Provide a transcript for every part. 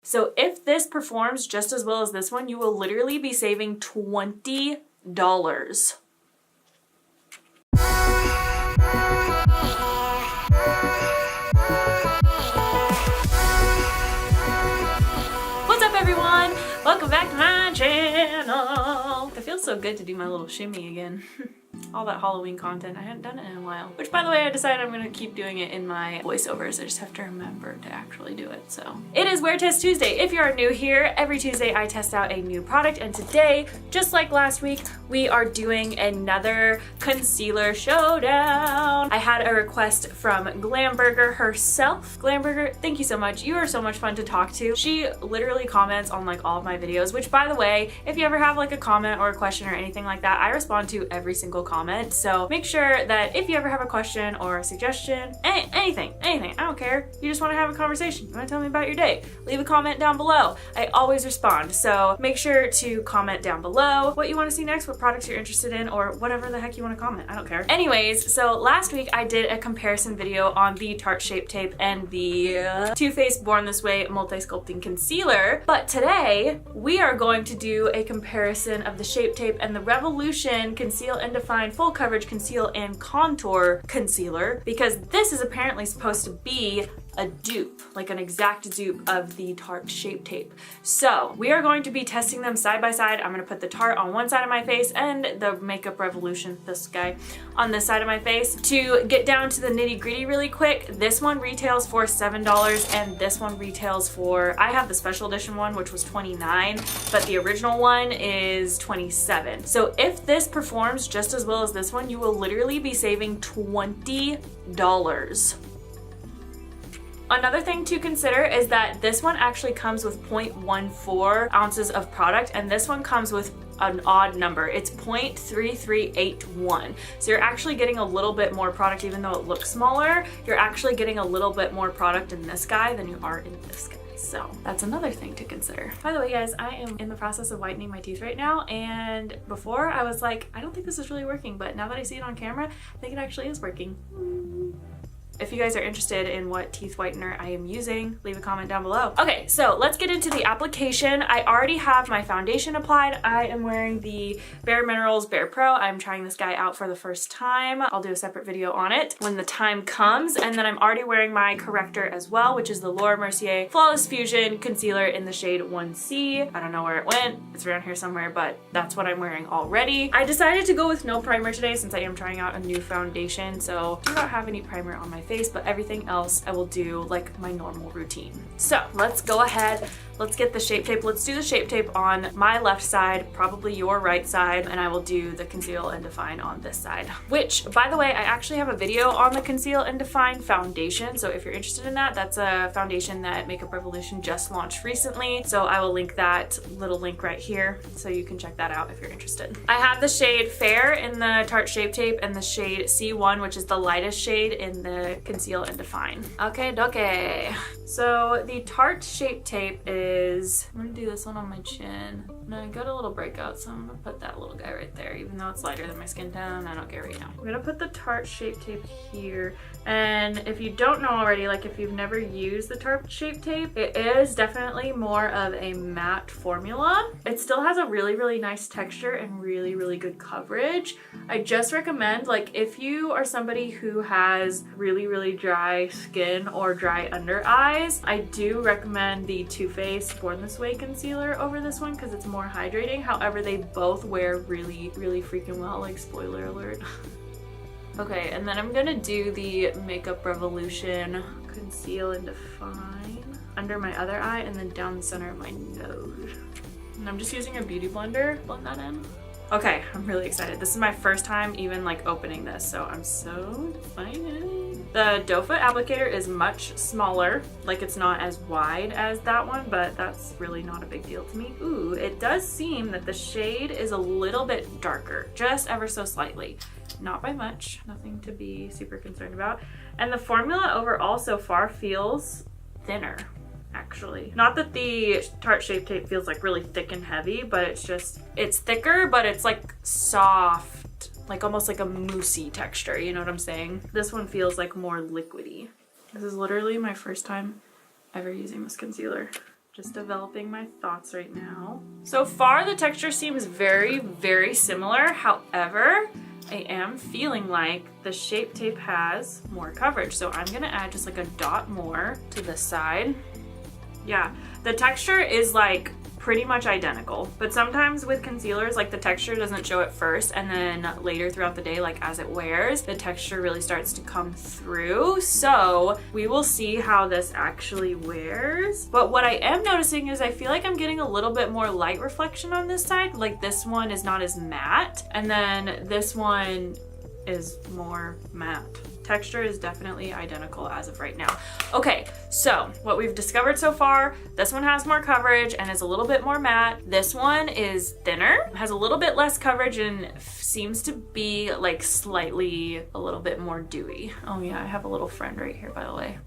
So if this performs just as well as this one, you will literally be saving $20. What's up, everyone? Welcome back to my channel. It feels so good to do my little shimmy again. All that Halloween content, I hadn't done it in a while. Which, by the way, I decided I'm gonna keep doing it in my voiceovers. I just have to remember to actually do it, so. It is Wear Test Tuesday. If you are new here, every Tuesday I test out a new product, and today, just like last week, we are doing another concealer showdown. I had a request from Glamburger herself. Glamburger, thank you so much. You are so much fun to talk to. She literally comments on like all of my videos, which, by the way, if you ever have like a comment or a question or anything like that, I respond to every single comment. So make sure that if you ever have a question or a suggestion, anything, I don't care. You just want to have a conversation, you want to tell me about your day, leave a comment down below. I always respond. So make sure to comment down below what you want to see next, what products you're interested in, or whatever the heck you want to comment. I don't care. Anyways, so last week I did a comparison video on the Tarte Shape Tape and the Too Faced Born This Way Multi-Sculpting Concealer. But today we are going to do a comparison of the Shape Tape and the Revolution Conceal and Define Full Coverage Conceal and Contour Concealer, because this is apparently supposed to be a dupe, like an exact dupe of the Tarte Shape Tape. So we are going to be testing them side by side. I'm gonna put the Tarte on one side of my face and the Makeup Revolution, this guy, on this side of my face. To get down to the nitty gritty really quick, this one retails for $7 and this one retails for, I have the special edition one, which was $29, but the original one is $27. So if this performs just as well as this one, you will literally be saving $20. Another thing to consider is that this one actually comes with 0.14 ounces of product, and this one comes with an odd number. It's 0.3381. So you're actually getting a little bit more product. Even though it looks smaller, you're actually getting a little bit more product in this guy than you are in this guy. So that's another thing to consider. By the way, guys, I am in the process of whitening my teeth right now, and before I was like, I don't think this is really working, but now that I see it on camera, I think it actually is working. If you guys are interested in what teeth whitener I am using, leave a comment down below. Okay, so let's get into the application. I already have my foundation applied. I am wearing the BareMinerals BarePRO. I'm trying this guy out for the first time. I'll do a separate video on it when the time comes. And then I'm already wearing my corrector as well, which is the Mercier Flawless Fusion Concealer in the shade 1C. I don't know where it went. It's around here somewhere, but that's what I'm wearing already. I decided to go with no primer today since I am trying out a new foundation. So I don't have any primer on my face, but everything else I will do like my normal routine. So let's go ahead, let's get the Shape Tape. Let's do the Shape Tape on my left side, probably your right side, and I will do the Conceal and Define on this side. Which, by the way, I actually have a video on the Conceal and Define foundation, so if you're interested in that, that's a foundation that Makeup Revolution just launched recently, so I will link that little link right here so you can check that out if you're interested. I have the shade Fair in the Tarte Shape Tape and the shade C1, which is the lightest shade in the Conceal and Define. Okay, doke. So the Tarte Shape Tape is, I'm gonna do this one on my chin. And I got a little breakout, so I'm gonna put that little guy right there, even though it's lighter than my skin tone. I don't care right now. I'm gonna put the Tarte Shape Tape here. And if you don't know already, like if you've never used the Tarte Shape Tape, it is definitely more of a matte formula. It still has a really, really nice texture and really, really good coverage. I just recommend, like, if you are somebody who has really, really dry skin or dry under eyes, I do recommend the Too Faced Born This Way concealer over this one because it's more hydrating. However, they both wear really, really freaking well, like, spoiler alert. Okay, and then I'm gonna do the Makeup Revolution Conceal and Define under my other eye and then down the center of my nose. And I'm just using a beauty blender, blend that in. Okay, I'm really excited. This is my first time even like opening this, so I'm so excited. The doe foot applicator is much smaller, like it's not as wide as that one, but that's really not a big deal to me. Ooh, it does seem that the shade is a little bit darker, just ever so slightly. Not by much, nothing to be super concerned about. And the formula overall so far feels thinner, actually. Not that the Tarte Shape Tape feels like really thick and heavy, but it's just, it's thicker, but it's like soft, like almost like a moussey texture, you know what I'm saying? This one feels like more liquidy. This is literally my first time ever using this concealer. Just developing my thoughts right now. So far, the texture seems very, very similar. However, I am feeling like the Shape Tape has more coverage. So I'm gonna add just like a dot more to this side. Yeah, the texture is like pretty much identical, but sometimes with concealers, like the texture doesn't show at first, and then later throughout the day, like as it wears, the texture really starts to come through. So we will see how this actually wears. But what I am noticing is I feel like I'm getting a little bit more light reflection on this side. Like this one is not as matte, and then this one is more matte. Texture is definitely identical as of right now. Okay, so what we've discovered so far, this one has more coverage and is a little bit more matte. This one is thinner, has a little bit less coverage, and seems to be like slightly a little bit more dewy. Oh yeah, I have a little friend right here, by the way.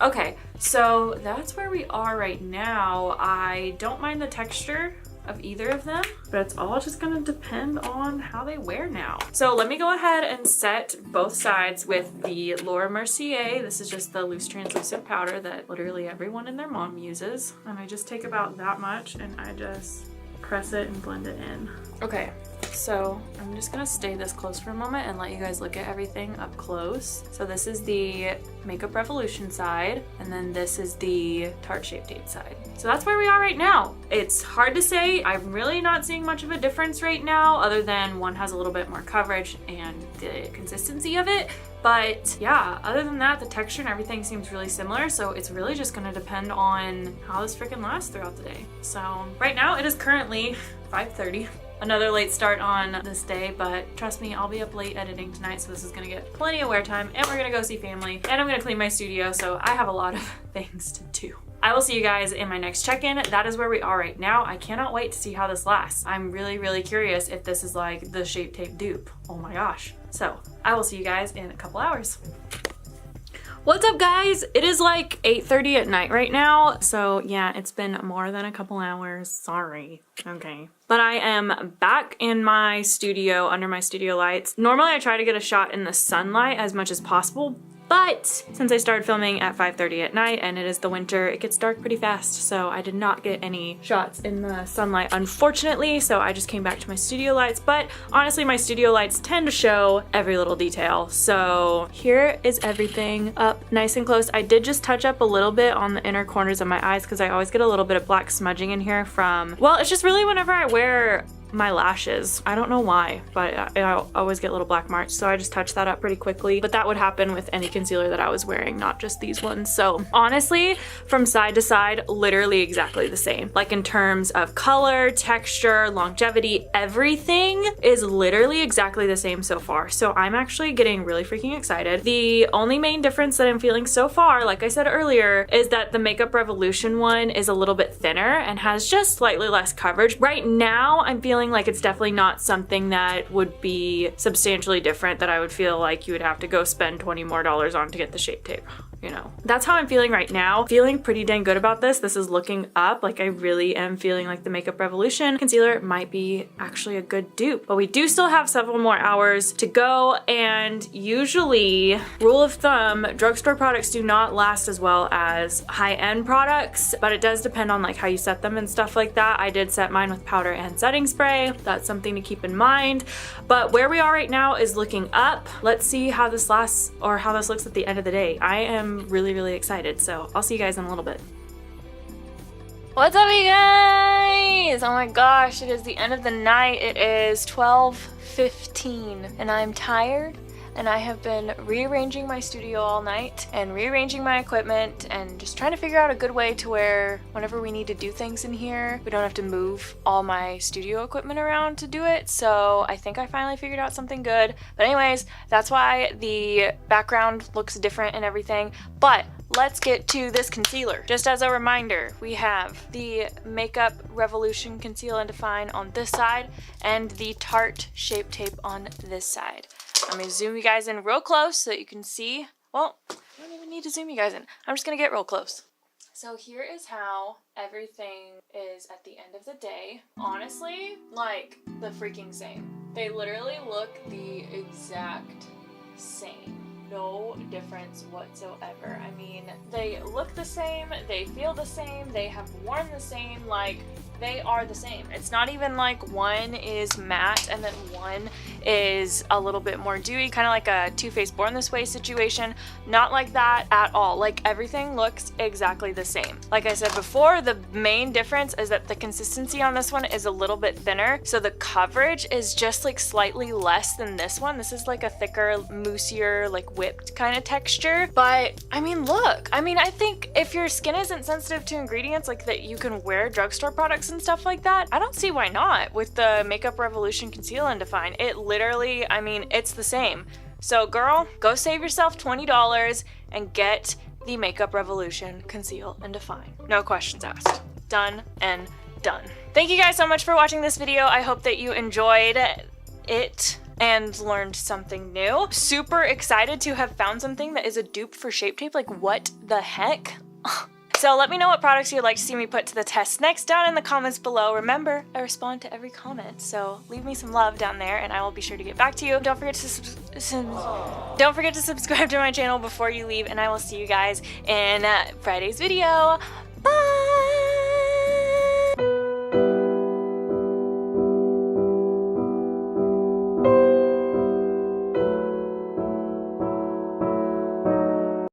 Okay, so that's where we are right now. I don't mind the texture of either of them, but it's all just gonna depend on how they wear now. So let me go ahead and set both sides with the Laura Mercier. This is just the loose translucent powder that literally everyone and their mom uses. And I just take about that much and I just press it and blend it in. Okay, so I'm just gonna stay this close for a moment and let you guys look at everything up close. So this is the Makeup Revolution side, and then this is the Tarte Shape Tape side. So that's where we are right now. It's hard to say. I'm really not seeing much of a difference right now, other than one has a little bit more coverage and the consistency of it. But yeah, other than that, the texture and everything seems really similar. So it's really just gonna depend on how this freaking lasts throughout the day. So right now it is currently 5:30. Another late start on this day, but trust me, I'll be up late editing tonight, so this is gonna get plenty of wear time, and we're gonna go see family, and I'm gonna clean my studio, so I have a lot of things to do. I will see you guys in my next check-in. That is where we are right now. I cannot wait to see how this lasts. I'm really, really curious if this is like the Shape Tape dupe. Oh my gosh. So I will see you guys in a couple hours. What's up, guys? It is like 8:30 at night right now. So yeah, it's been more than a couple hours. Sorry. Okay. But I am back in my studio, under my studio lights. Normally I try to get a shot in the sunlight as much as possible, but since I started filming at 5:30 at night and it is the winter, it gets dark pretty fast, so I did not get any shots in the sunlight, unfortunately, so I just came back to my studio lights. But honestly, my studio lights tend to show every little detail. So here is everything up nice and close. I did just touch up a little bit on the inner corners of my eyes because I always get a little bit of black smudging in here from, well, it's just really whenever I wear my lashes. I don't know why, but I always get little black marks, so I just touched that up pretty quickly. But that would happen with any concealer that I was wearing, not just these ones. So honestly, from side to side, literally exactly the same. Like in terms of color, texture, longevity, everything is literally exactly the same so far. So I'm actually getting really freaking excited. The only main difference that I'm feeling so far, like I said earlier, is that the Makeup Revolution one is a little bit thinner and has just slightly less coverage. Right now, I'm feeling like it's definitely not something that would be substantially different, that I would feel like you would have to go spend $20 more on to get the Shape Tape. You know, that's how I'm feeling right now. Feeling pretty dang good about this. This is looking up. Like I really am feeling like the Makeup Revolution concealer might be actually a good dupe. But we do still have several more hours to go, and usually, rule of thumb, drugstore products do not last as well as high-end products, but it does depend on like how you set them and stuff like that. I did set mine with powder and setting spray. That's something to keep in mind. But where we are right now is looking up. Let's see how this lasts, or how this looks at the end of the day. I am really, really excited, so I'll see you guys in a little bit. What's up, you guys? Oh my gosh, it is the end of the night. It is 12:15 and I'm tired, and I have been rearranging my studio all night and rearranging my equipment and just trying to figure out a good way to where whenever we need to do things in here, we don't have to move all my studio equipment around to do it. So I think I finally figured out something good. But anyways, that's why the background looks different and everything. But let's get to this concealer. Just as a reminder, we have the Makeup Revolution Conceal and Define on this side and the Tarte Shape Tape on this side. I'm gonna zoom you guys in real close so that you can see. Well, I don't even need to zoom you guys in. I'm just gonna get real close. So here is how everything is at the end of the day. Honestly, like the freaking same. They literally look the exact same. no difference whatsoever. I mean, they look the same, they feel the same, they have worn the same, like, they are the same. It's not even like one is matte and then one is a little bit more dewy, kind of like a Too Faced Born This Way situation. Not like that at all. Like, everything looks exactly the same. Like I said before, the main difference is that the consistency on this one is a little bit thinner, so the coverage is just like slightly less than this one. This is like a thicker, moussier, like whipped kind of texture. But I mean, look, I mean, I think if your skin isn't sensitive to ingredients like that, you can wear drugstore products and stuff like that. I don't see why not with the Makeup Revolution Conceal and Define. It literally, I mean, it's the same. So girl, go save yourself $20 and get the Makeup Revolution Conceal and Define. No questions asked. Done and done. Thank you guys so much for watching this video. I hope that you enjoyed it and learned something new. Super excited to have found something that is a dupe for Shape Tape. Like, what the heck? So let me know what products you'd like to see me put to the test next down in the comments below. Remember, I respond to every comment, so leave me some love down there and I will be sure to get back to you. Don't forget to subscribe to my channel before you leave, and I will see you guys in Friday's video. Bye!